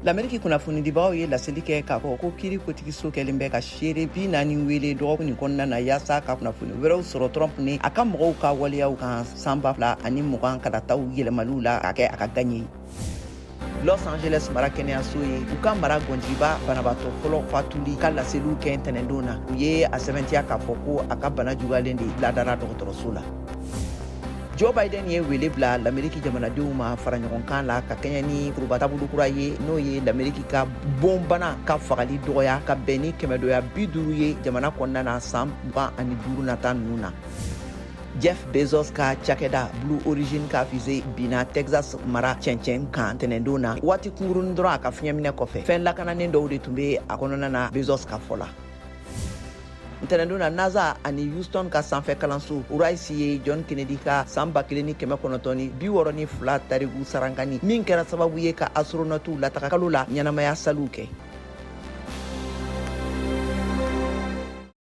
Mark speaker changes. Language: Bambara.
Speaker 1: L'Amérique kunnafonidibaw ye laseli kɛ k'a fɔ ko kiiri kotigiso kɛlen bɛ ka seere 40 wele dɔgɔkun nin kɔnɔna na yaasa ka kunnafoni wɛrɛw sɔrɔ Trump ni a ka mɔgɔw ka waleyaw kan san 2020 kalataw yɛlɛmaliw la k'a kɛ a ka gaɲe ye. Los Angeles mara kɛnɛyaso ye u ka mara gɔnjigiba banabaatɔ fɔlɔ fatuli ka laseliw kɛ ntɛnɛndon na u ye a sɛbɛntiya k'a fɔ ko a ka bana juguyalen de ladara dɔgɔtɔrɔso la. Joe Biden ye wele bila l'Amérique jamanadenw ma fara ɲɔgɔn kan la ka kɛɲɛ ni kuruba taabolo kura ye n'o ye l'Amérique ka bonbana ka fagali dɔgɔya ka bɛn ni 250 ye jamana kɔnɔna na san 25 nata ninnu na. Jeff Bezos ka cakɛda Blue Origin ka fise bina Texas mara cɛncɛn kan ntɛnɛndon na waati kungurunin dɔrɔn a ka fiɲɛminɛ kɔfɛ fɛn lakananen dɔw de tun be a kɔnɔna na Bezos ka fɔ la. Ntɛnɛndon na NASA ani Houston ka sanfɛ kalanso Rice ye John Kennedy ka san 1962 tarigu sarankani min kɛra sababu ye ka astronautiw lataga kalo la ɲɛnamaya saliw kɛ.